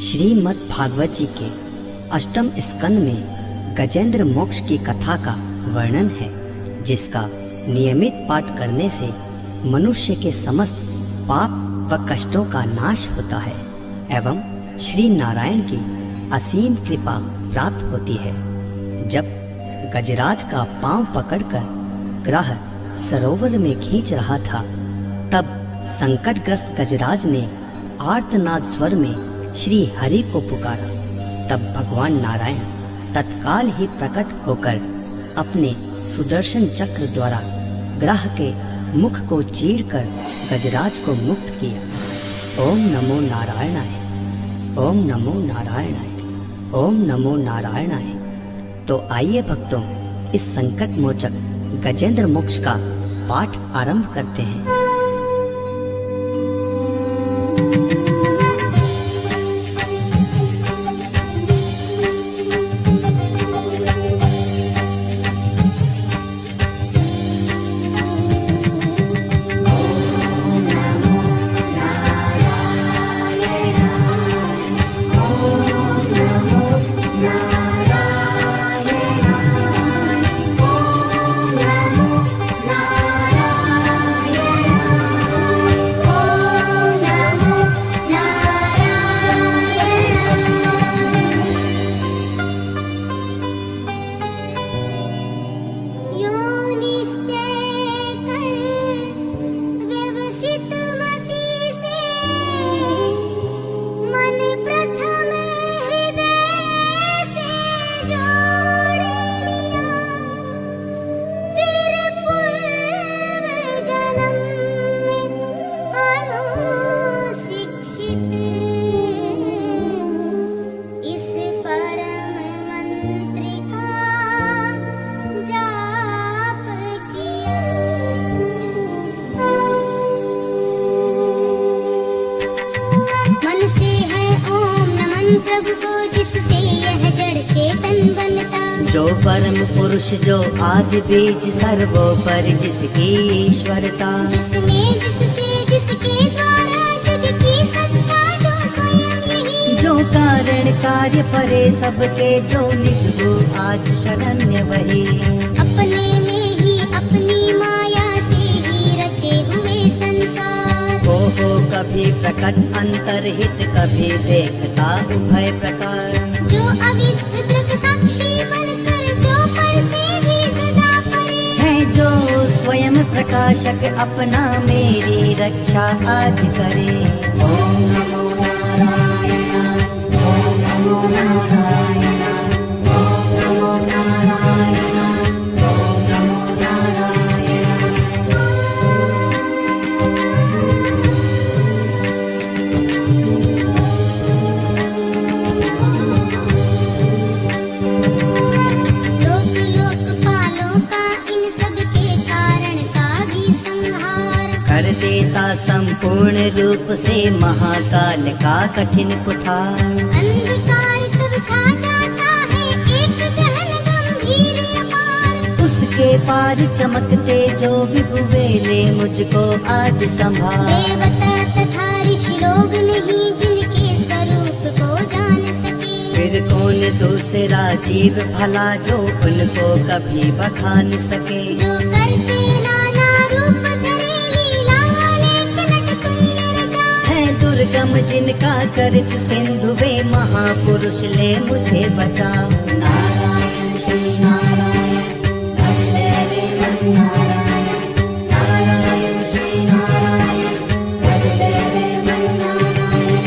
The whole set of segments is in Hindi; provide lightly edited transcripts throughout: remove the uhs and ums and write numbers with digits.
श्रीमद् भागवत जी के अष्टम स्कंद में गजेंद्र मोक्ष की कथा का वर्णन है, जिसका नियमित पाठ करने से मनुष्य के समस्त पाप व कष्टों का नाश होता है एवं श्री नारायण की असीम कृपा प्राप्त होती है। जब गजराज का पांव पकड़कर ग्राह सरोवर में खींच रहा था, तब संकटग्रस्त गजराज ने आर्तनाद स्वर में श्री हरि को पुकारा। तब भगवान नारायण तत्काल ही प्रकट होकर अपने सुदर्शन चक्र द्वारा ग्राह के मुख को चीरकर गजराज को मुक्त किया। ओम नमो नारायणाय, ओम नमो नारायणाय, ओम नमो नारायणाय। तो आइए भक्तों, इस संकट मोचक गजेंद्र मोक्ष का पाठ आरंभ करते हैं। प्रभु को जिससे यह जड़ चेतन बनता, जो परम पुरुष जो आदि बीज सर्वोपरि जिसकी ईश्वरता, जिसमें जिससे जिसके द्वारा जग की सत्ता, जो स्वयं यही, जो कारण कार्य परे सबके, जो निज हो आज शरण्य वही, अपने में ही अपनी माया से ही रचे हुए संसार। हो कभी प्रकट अंतरहित, कभी देखता उभय प्रकार, जो अविद्य दृक् साक्षी बनकर, जो पर से भी सदा परे है, जो स्वयं प्रकाशक अपना मेरी रक्षा आज करे। ओम नमो नारायण, ओम नमो नारायण, ओम नमो नारायण, ओम नमो नारायण। लोक लोकपालों का इन सब के कारण का भी संहार, कर देता संपूर्ण रूप से महाकाल का कठिन कुठार। अंधकार तब छा जाता है एक गहन गंभीर अपार, उसके पार चमकते जो विभुवेले मुझको आज संभाल। देवता तथा ऋषि लोग नहीं जिनके स्वरूप को जान सके, फिर कौन दूसरा जीव भला जो उनको कभी बखान सके। जो करते नाना रूप धरे लीला अनेक नट तुल्य रचा, है दुर्गम जिनका चरित सिंधु, वे महापुरुष ले मुझे बचा। नारायण श्री नारायण, भजले रे मन नारायण, नारायण श्री नारायण, भजले रे मन नारायण।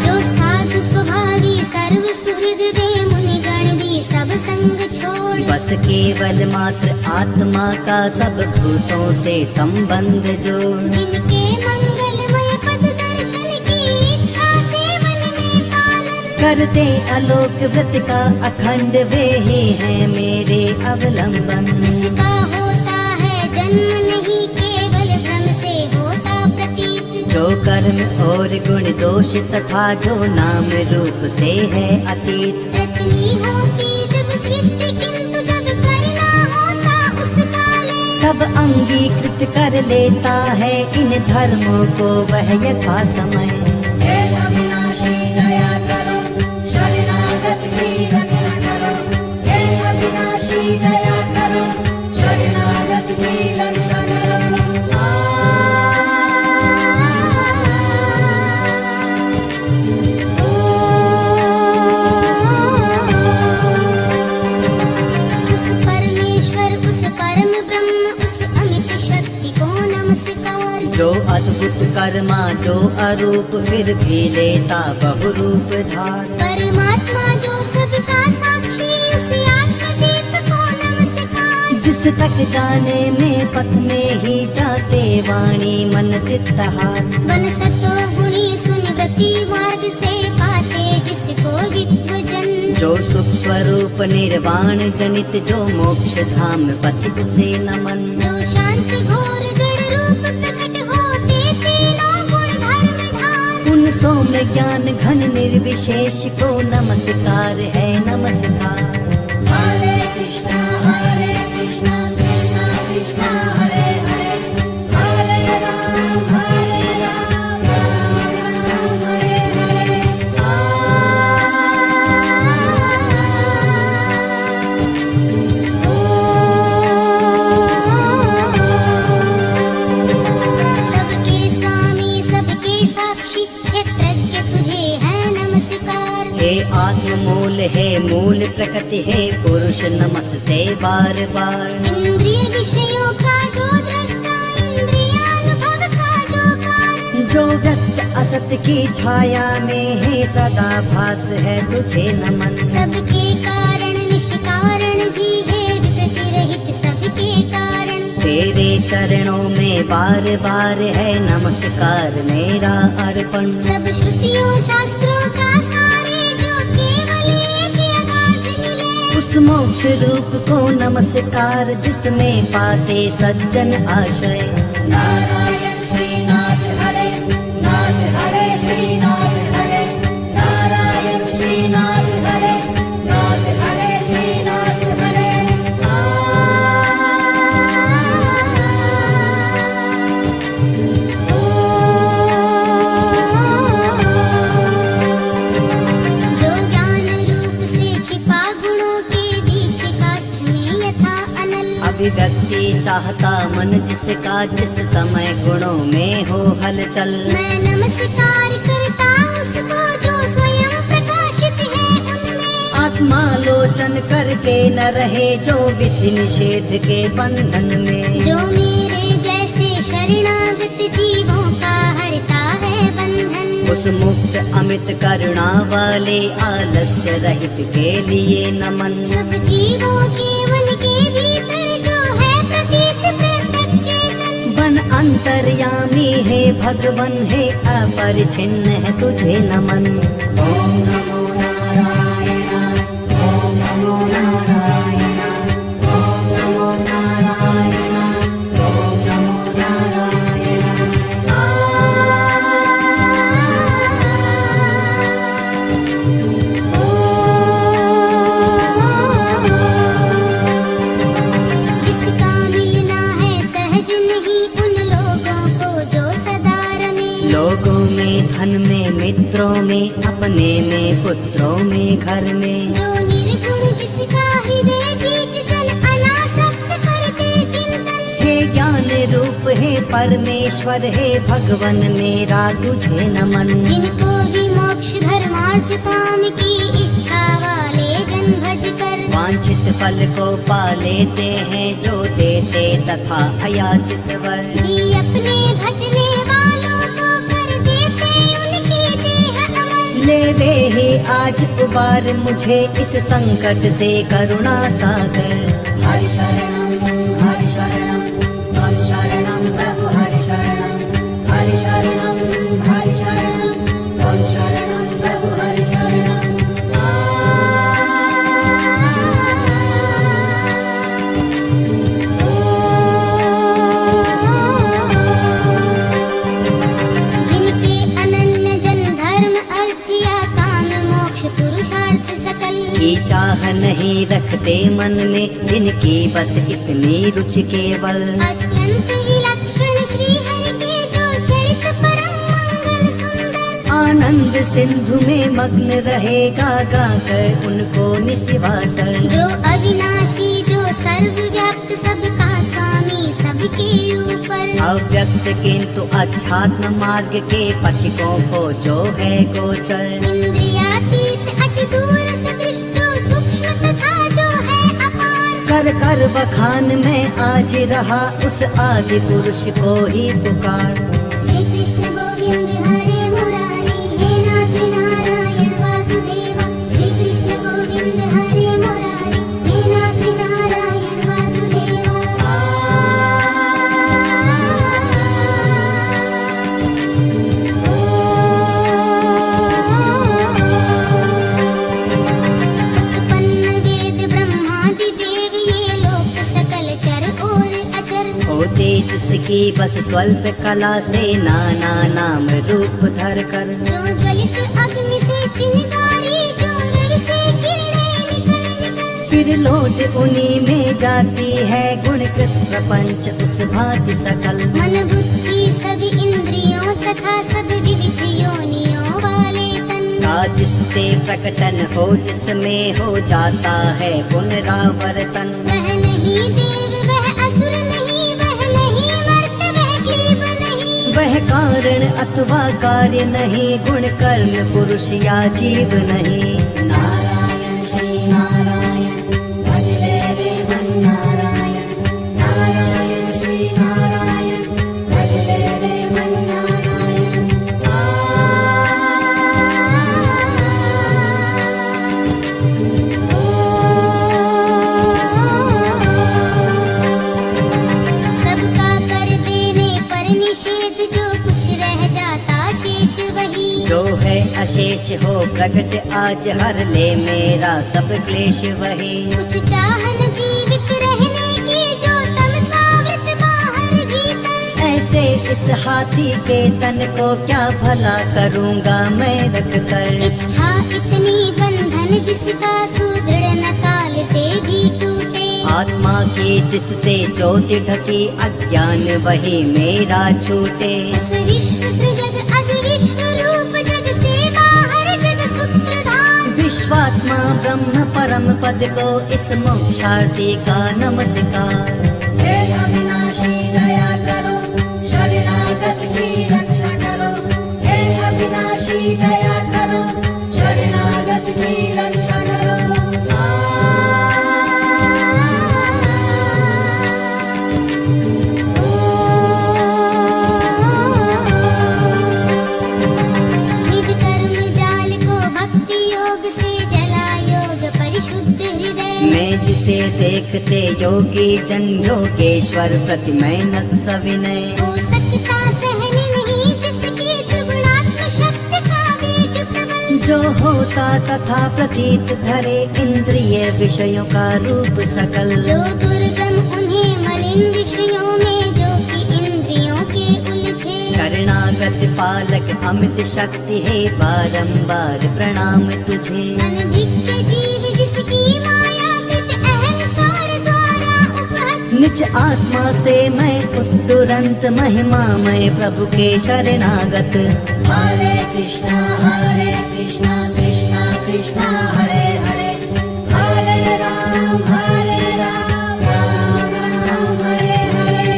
जो साधु स्वभावी सर्व सुहृद वे मुनिगण भी सब संग छोड़, बस केवल मात्र आत्मा का सब भूतों से संबंध जोड़। जिनके मंगलमय पद दर्शन की इच्छा से मन में पालन, करते आलोक व्रत का अखंड, वे ही हैं मेरे अवलंबन। जिसका होता है जन्म नहीं केवल भ्रम से होता प्रतीत, जो कर्म और गुण दोष तथा जो नाम रूप से है अतीत। रचनी होती जब सृष्टि, किंतु जब जब अंगीकृत कर लेता है इन धर्मों को वह यथा समय। हे अविनाशी दया करो, शरणागत की रक्षा करो। हे अविनाशी दया करो, शरणागत की रक्षा करो। उस परमेश्वर, उस परम ब्रह्म, उस अमित शक्ति को नमस्कार। जो अद्भुत कर्मा, जो अरूप फिर भी लेता बहुरूप धार। परमात्मा जो सबका साक्षी, उस आत्मदीप को नमस्कार। जिस तक जाने में पथ में ही जाते वाणी मन चित्त हार। बन सतो गुणी सुनिवृत्ति मार्ग से पाते जिसको विद्वजन। जो सुख स्वरूप निर्वाण जनित, जो मोक्ष धाम पथिक से नमन। जो शांत घोर जड़ रूप प्रकट होते तीनों गुण धर्म धार। उन सौम्य ज्ञान घन निर्विशेष को नमस्कार है नमस्कार। हरे कृष्णा कृष्णा कृष्णा हरे हरे। हरे राम राम राम हरे हरे। सबके स्वामी, सबके साक्षी, क्षेत्रज्ञ तुझे है नमस्कार। हे आत्ममूल, हे मूल प्रकृति, हे पुरुष नमस्ते बार बार। इंद्रिय विषयों का जो दृष्टा, इंद्रियानुभव का जो कारण। जो व्यक्त असत की छाया में है सदा भास है तुझे नमन। सबके कारण निष्कारण भी है, विकृति रहित सबके कारण। तेरे चरणों में बार बार है नमस्कार मेरा अर्पण। सब श्रुतियों शास्त्रों का सारे जो केवल एक अगाध मिले। उस मोक्ष रूप को नमस्कार जिसमें पाते सज्जन आश्रय। नारायण श्रीनाथ हरे, नाथ हरे श्रीनाथ हरे। नारायण श्रीनाथ हरे, नाथ हरे श्रीनाथ हरे। जो ज्ञान रूप से छिपा गुणों के बीच काष्ठ में यथा अनल। अभिव्यक्ति चाहता मन जिसका जिस समय गुणों में हो हलचल। मैं नमस्कार करता उसको जो स्वयं प्रकाशित है उनमें। आत्मालोचन करके न रहे जो विधि निषेध के बंधन में। जो मेरे जैसे शरणागत जीवों का हरता है बंधन। उस मुक्त अमित करुणा वाले आलस्य रहित के लिए नमन। सब जीवों के मन के भीतर जो है प्रतीत प्रत्यक्ष चेतन। बन अंतर्यामी है भगवन है अपरिछिन्न है तुझे नमन। ओम नमो नारायणाय, ओम नमो नारायणाय, ओम नमो नारायणाय, ओम नमो नारायणाय। जिसका मिलना है सहज नहीं उन लोगों को जो सदा रमे। लोगों में धन में मित्रों में अपने में पुत्रों में घर में। जो निर्गुण जिसका हृदय बीच जन अनासक्त करते चिंतन। हे ज्ञान रूप है परमेश्वर है भगवन मेरा तुझे नमन। जिनको भी मोक्ष धर्मार्थ काम की इच्छा वाले जन भज कर। वांछित फल को पा लेते हैं जो देते तथा अयाचित वर। भी अपने भजने वालों को कर देते उनकी देह अमर। ले वे ही आज उबार मुझे इस संकट से करुणा सागर। हरि शरणम, हरि शरणम, त्वं शरणं प्रभु हरि शरणम। हरि शरणम, हरि शरणम, त्वं शरणं प्रभु हरि शरणम। जिनके अनन्य जन धर्म अर्थ या काम मोक्ष पुरुषार्थ सकल। जिनकी चाह नहीं रखते मन में, जिनकी बस इतनी रुचि केवल। अत्यंत विलक्षण श्री हरि के जो चरित परम मंगल सुंदर। आनंद सिंधु में मग्न रहेगा गाकर उनको निशिवासर। जो अविनाशी जो सर्वव्याप्त सबका स्वामी सबके ऊपर। अव्यक्त किंतु अध्यात्म मार्ग के पथिकों को जो है गोचर। इंद्रियातीत अति दूर सदृश जो सूक्ष्म तथा जो है अपार। कर कर बखान में आज रहा उस आदि पुरुष को ही पुकार। श्री कृष्ण गोविंद हरे मुरारी हे नाथ नारायण वासुदेवा। श्री कृष्ण गोविंद हरे मुरारी हे नाथ नारायण वासुदेवा। उत्पन्न वेद ब्रह्मादि देव ये लोक सकल चर और अचर। होते जिसकी बस स्वल्प कला से नाना नाम रूप धर कर। जो ज्वलित अग्नि से चिंगारी जो रवि से किरणें निकल निकल। फिर लौट उन्हीं में जाती है गुणकृत प्रपंच उस भांति सकल। मन बुद्धि सभी इंद्रियों तथा सब विविध योनियों वाले तन। का जिससे प्रकटन हो जिसमें हो जाता है पुनरावर्तन। वह नहीं देव वह असुर नहीं वह नहीं मर्त वह क्लीब नहीं। वह कारण अथवा कार्य नहीं, गुण कर्म पुरुष या जीव नहीं। नारायण श्री नारायण भज ले रे मन नारायण। नारायण श्री नारायण भज ले रे मन नारायण। सबका कर देने पर निषेध जो कुछ रह जाता शेष वही। जो है अशेष हो प्रकट आज हर ले मेरा सब क्लेश वही। कुछ चाहन जीवित रहने की जो तमसावृत बाहर भीतर। ऐसे इस हाथी के तन को क्या भला करूँगा मैं रख कर। इच्छा इतनी बंधन जिसका सुदृढ़ न काल से भी टूटे। आत्मा की जिससे ज्योति ढकी अज्ञान वही मेरा छूटे। उस विश्व सृजग अज विश्व रूप जग से बाहर जग सूत्रधार। विश्वात्मा ब्रह्म परम पद को इस मोक्षार्थी का नमस्कार। हे अविनाशी दया करो शरणागत की रक्षा करो। हे अविनाशी दया करो शरणागत की रक्षा करो। निज कर्म जाल को भक्ति योग से जला योग परिशुद्ध हृदय। मैं जिसे देखते योगी जन योगेश्वर प्रति मेहनत सविनय। हो सकता सहन नहीं जिसकी त्रिगुणात्म शक्ति का वेग प्रबल। जो होता तथा प्रतीत धरे इंद्रिय विषयों का रूप सकल। जो दुर्गम उन्हें मलिन विषयों में जो कि इंद्रियों के उलझे। शरणागत पालक अमित शक्ति है बारंबार प्रणाम तुझे। अनभिज्ञ जीव जिसकी माया कृत अहंकार द्वारा उपहत। निज आत्मा से मैं उस तुरंत महिमा मैं प्रभु के शरणागत। हरे कृष्णा कृष्णा कृष्णा हरे हरे। हरे राम राम राम हरे हरे।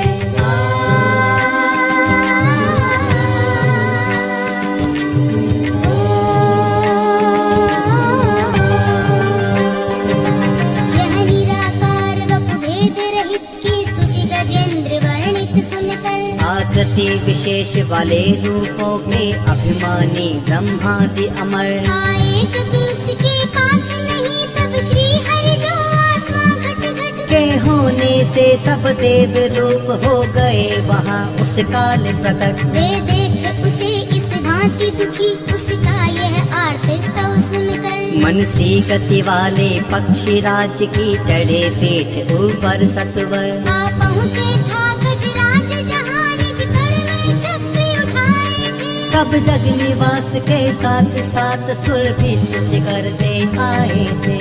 यह निराकार वपु भेद रहित की स्तुति गजेंद्र वर्णित सुनकर। आकृति विशेष वाले रूपों के अभिमानी ब्रह्मादि अमर। आए जब उसके पास नहीं तब श्री हरि जो आत्मा घट घट। के होने से सब देव रूप हो गए वहाँ उस काल प्रकट। वे देख उसे इस भांति दुखी उसका यह आर्त स्तव सुनकर। मन सी गति वाले पक्षी राज की चढ़े पीठ ऊपर सतवर। आ पहुँचे था गजराज जहाँ निज कर में चक्र उठाए थे। तब जग निवास के साथ साथ सुर भी स्तुति करते आए थे।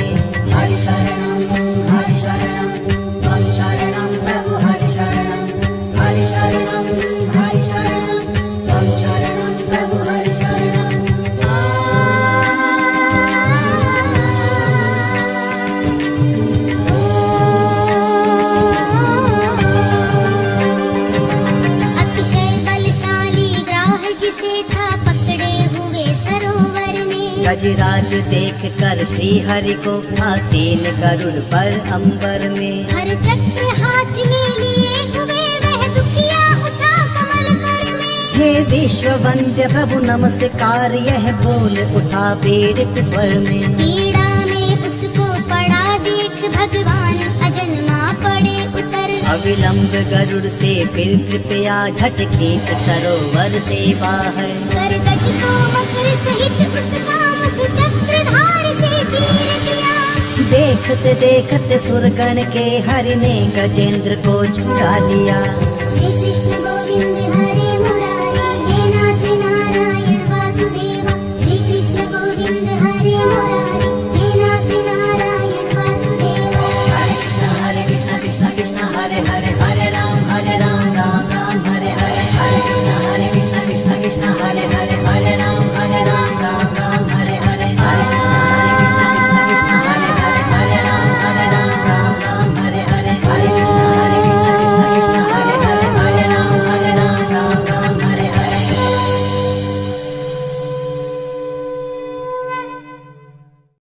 गजराज देख कर श्री हरि को आसीन गरुड़ पर अंबर में। हर चक्र हाथ में लिए हुए वह दुखिया उठा कमल कर में। हे विश्व वंद्य प्रभु नमस्कार, यह बोल उठा पीड़ित स्वर में। पीड़ा में उसको पड़ा देख भगवान अजन्मा पड़े उतर। अविलंब गरुड़ से फिर कृपया झट खींच सरोवर से बाहर। कर गज को मकर सहित उसका मुख चक्रधार से चीर दिया। देखते देखते सुरगण के हरि ने गजेंद्र को छुड़ा लिया। एक